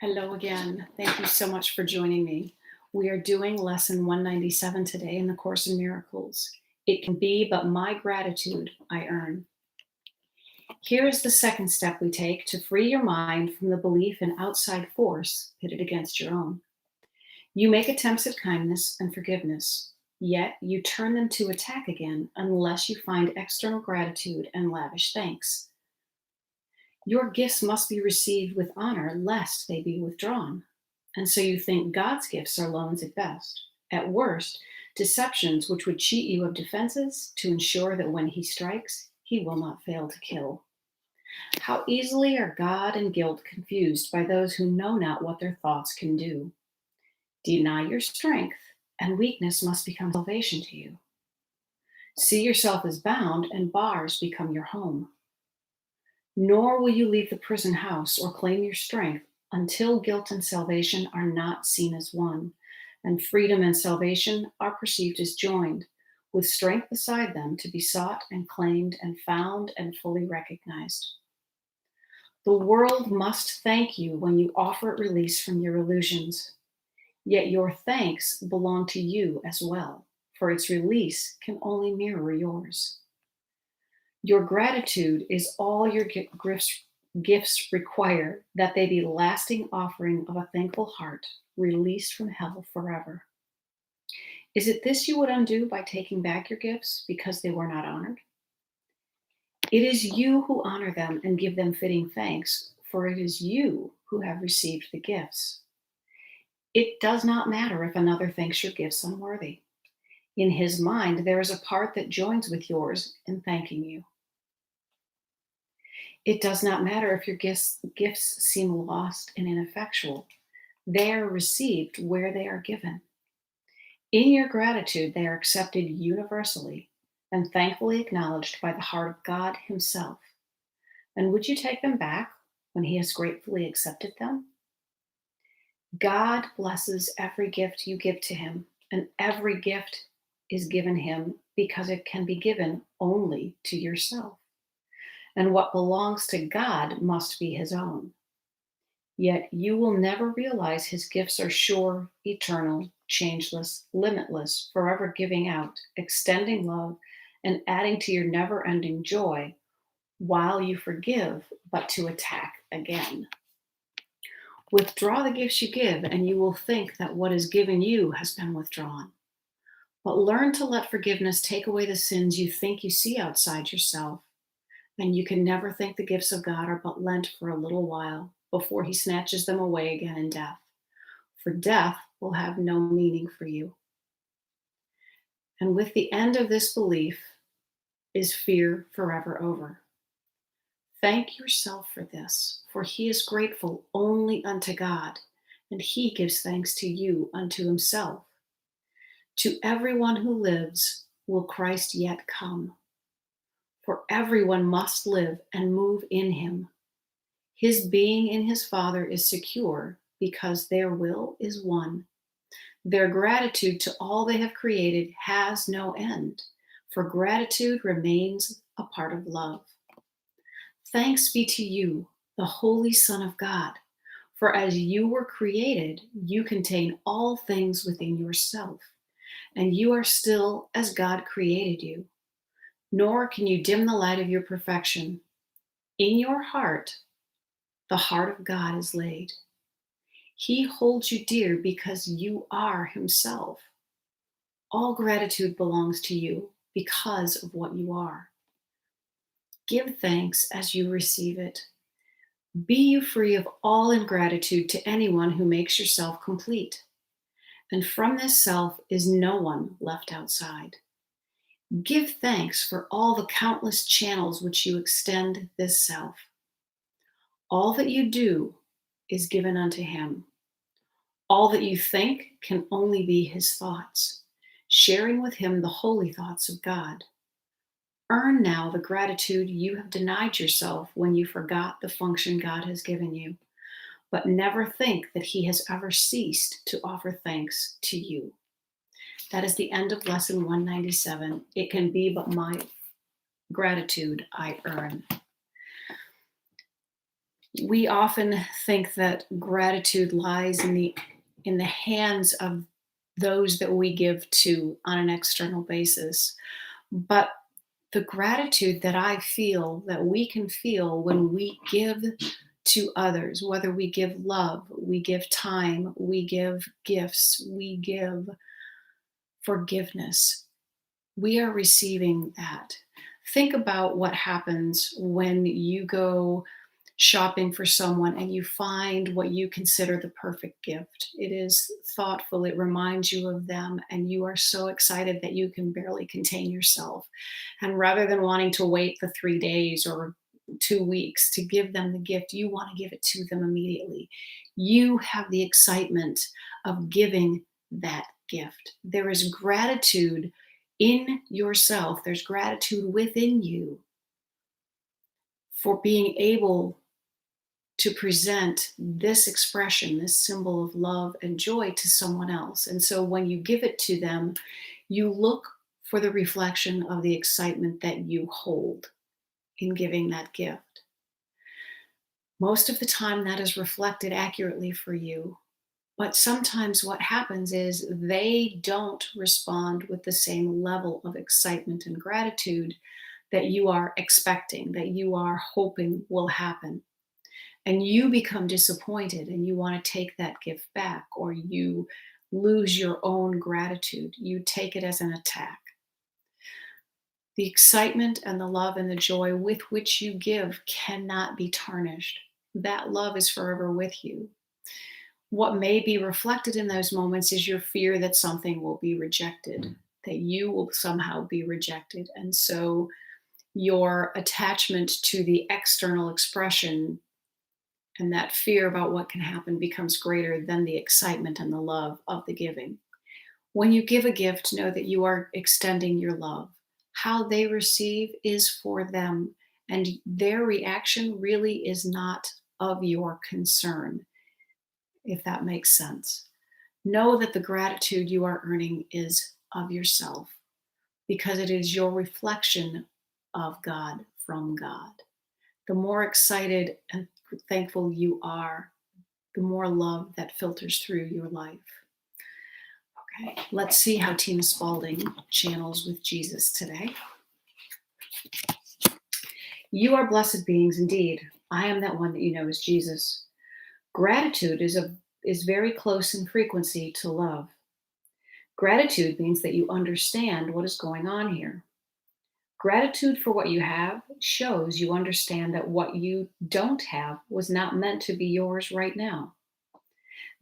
Hello again. Thank you so much for joining me. We are doing lesson 197 today in the Course in Miracles. It can be but my gratitude I earn. Here is the second step we take to free your mind from the belief in outside force pitted against your own. You make attempts at kindness and forgiveness, yet you turn them to attack again unless you find external gratitude and lavish thanks. Your gifts must be received with honor, lest they be withdrawn. And so you think God's gifts are loans at best. At worst, deceptions which would cheat you of defenses to ensure that when he strikes, he will not fail to kill. How easily are God and guilt confused by those who know not what their thoughts can do. Deny your strength, and weakness must become salvation to you. See yourself as bound, and bars become your home. Nor will you leave the prison house or claim your strength until guilt and salvation are not seen as one, and freedom and salvation are perceived as joined, with strength beside them to be sought and claimed and found and fully recognized. The world must thank you when you offer it release from your illusions, yet your thanks belong to you as well, for its release can only mirror yours. Your gratitude is all your gifts require, that they be lasting offering of a thankful heart, released from hell forever. Is it this you would undo by taking back your gifts because they were not honored? It is you who honor them and give them fitting thanks, for it is you who have received the gifts. It does not matter if another thinks your gifts unworthy. In his mind, there is a part that joins with yours in thanking you. It does not matter if your gifts seem lost and ineffectual. They are received where they are given. In your gratitude, they are accepted universally and thankfully acknowledged by the heart of God himself. And would you take them back when he has gratefully accepted them? God blesses every gift you give to him, and every gift is given him because it can be given only to yourself. And what belongs to God must be his own. Yet you will never realize his gifts are sure, eternal, changeless, limitless, forever giving out, extending love, and adding to your never ending joy while you forgive, but to attack again. Withdraw the gifts you give, and you will think that what is given you has been withdrawn. But learn to let forgiveness take away the sins you think you see outside yourself, and you can never think the gifts of God are but lent for a little while before he snatches them away again in death. For death will have no meaning for you. And with the end of this belief is fear forever over. Thank yourself for this, for he is grateful only unto God, and he gives thanks to you unto himself. To everyone who lives will Christ yet come, for everyone must live and move in him. His being in his Father is secure because their will is one. Their gratitude to all they have created has no end, for gratitude remains a part of love. Thanks be to you, the Holy Son of God, for as you were created, you contain all things within yourself, and you are still as God created you. Nor can you dim the light of your perfection. In your heart, the heart of God is laid. He holds you dear because you are himself. All gratitude belongs to you because of what you are. Give thanks as you receive it. Be you free of all ingratitude to anyone who makes yourself complete. And from this self is no one left outside. Give thanks for all the countless channels which you extend this self. All that you do is given unto him. All that you think can only be his thoughts, sharing with him the holy thoughts of God. Earn now the gratitude you have denied yourself when you forgot the function God has given you, but never think that he has ever ceased to offer thanks to you. That is the end of lesson 197. It can be but my gratitude I earn. We often think that gratitude lies in the hands of those that we give to on an external basis. But the gratitude that I feel, that we can feel when we give to others, whether we give love, we give time, we give gifts, we give forgiveness, we are receiving that. Think about what happens when you go shopping for someone and you find what you consider the perfect gift. It is thoughtful, it reminds you of them, and you are so excited that you can barely contain yourself. And rather than wanting to wait the 3 days or 2 weeks to give them the gift, you want to give it to them immediately. You have the excitement of giving that gift. There is gratitude in yourself, there's gratitude within you for being able to present this expression, this symbol of love and joy to someone else. And so when you give it to them, you look for the reflection of the excitement that you hold in giving that gift. Most of the time, that is reflected accurately for you. But sometimes what happens is they don't respond with the same level of excitement and gratitude that you are expecting, that you are hoping will happen. And you become disappointed and you want to take that gift back, or you lose your own gratitude. You take it as an attack. The excitement and the love and the joy with which you give cannot be tarnished. That love is forever with you. What may be reflected in those moments is your fear that something will be rejected, that you will somehow be rejected. And so your attachment to the external expression and that fear about what can happen becomes greater than the excitement and the love of the giving. When you give a gift, know that you are extending your love. How they receive is for them, and their reaction really is not of your concern, if that makes sense. Know that the gratitude you are earning is of yourself because it is your reflection of God from God. The more excited and thankful you are, the more love that filters through your life. Okay, let's see how Tina Spalding channels with Jesus today. You are blessed beings indeed. I am that one that you know is Jesus. Gratitude is very close in frequency to love. Gratitude means that you understand what is going on here. Gratitude for what you have shows you understand that what you don't have was not meant to be yours right now.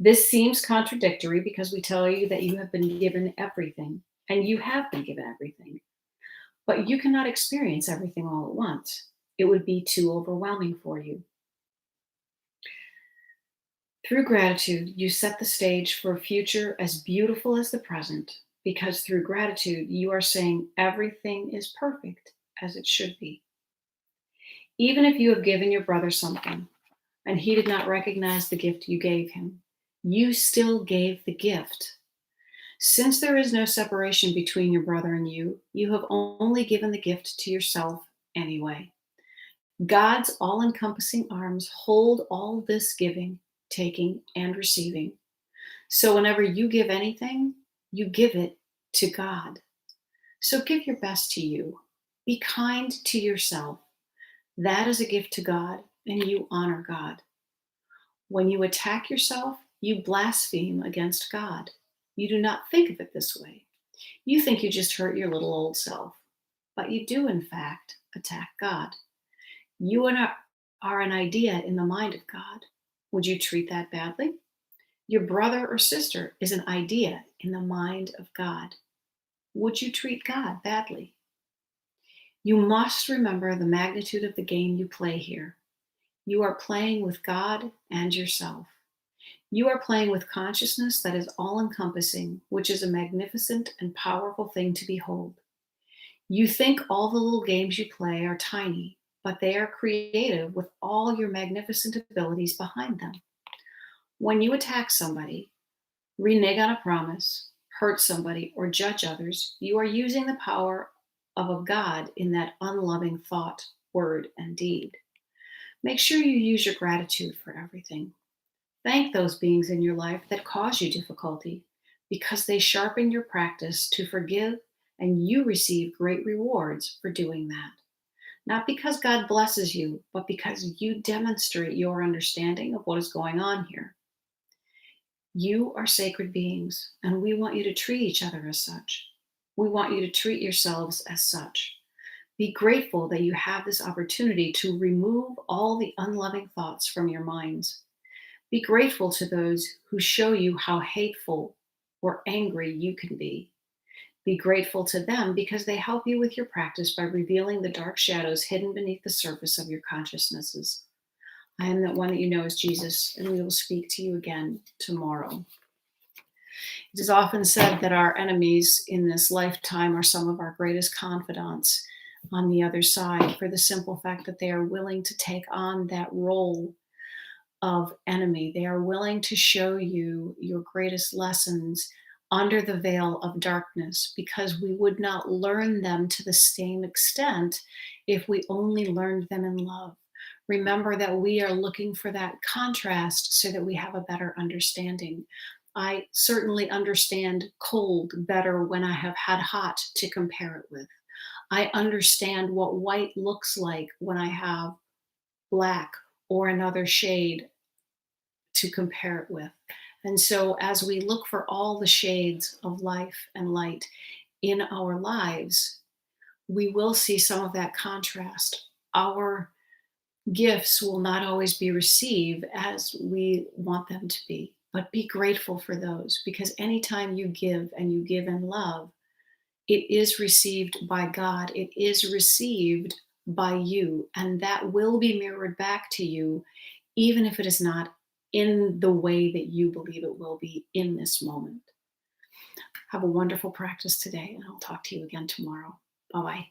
This seems contradictory because we tell you that you have been given everything, and you have been given everything. But you cannot experience everything all at once. It would be too overwhelming for you. Through gratitude, you set the stage for a future as beautiful as the present, because through gratitude, you are saying everything is perfect as it should be. Even if you have given your brother something and he did not recognize the gift you gave him, you still gave the gift. Since there is no separation between your brother and you have only given the gift to yourself anyway. God's all encompassing arms hold all this giving, taking, and receiving. So whenever you give anything, you give it to God. So give your best to you. Be kind to yourself. That is a gift to God, and you honor God. When you attack yourself, you blaspheme against God. You do not think of it this way. You think you just hurt your little old self, but you do, in fact, attack God. You are an idea in the mind of God. Would you treat that badly? Your brother or sister is an idea in the mind of God. Would you treat God badly? You must remember the magnitude of the game you play here. You are playing with God and yourself. You are playing with consciousness that is all-encompassing, which is a magnificent and powerful thing to behold. You think all the little games you play are tiny, but they are creative with all your magnificent abilities behind them. When you attack somebody, renege on a promise, hurt somebody, or judge others, you are using the power of a God in that unloving thought, word, and deed. Make sure you use your gratitude for everything. Thank those beings in your life that cause you difficulty because they sharpen your practice to forgive, and you receive great rewards for doing that. Not because God blesses you, but because you demonstrate your understanding of what is going on here. You are sacred beings, and we want you to treat each other as such. We want you to treat yourselves as such. Be grateful that you have this opportunity to remove all the unloving thoughts from your minds. Be grateful to those who show you how hateful or angry you can be. Be grateful to them because they help you with your practice by revealing the dark shadows hidden beneath the surface of your consciousnesses. I am that one that you know as Jesus, and we will speak to you again tomorrow. It is often said that our enemies in this lifetime are some of our greatest confidants on the other side, for the simple fact that they are willing to take on that role of enemy. They are willing to show you your greatest lessons under the veil of darkness, because we would not learn them to the same extent if we only learned them in love. Remember that we are looking for that contrast so that we have a better understanding. I certainly understand cold better when I have had hot to compare it with. I understand what white looks like when I have black or another shade to compare it with. And so, as we look for all the shades of life and light in our lives, we will see some of that contrast. Our gifts will not always be received as we want them to be, but be grateful for those, because anytime you give and you give in love, it is received by God, it is received by you, and that will be mirrored back to you, even if it is not in the way that you believe it will be in this moment. Have a wonderful practice today, and I'll talk to you again tomorrow. Bye bye.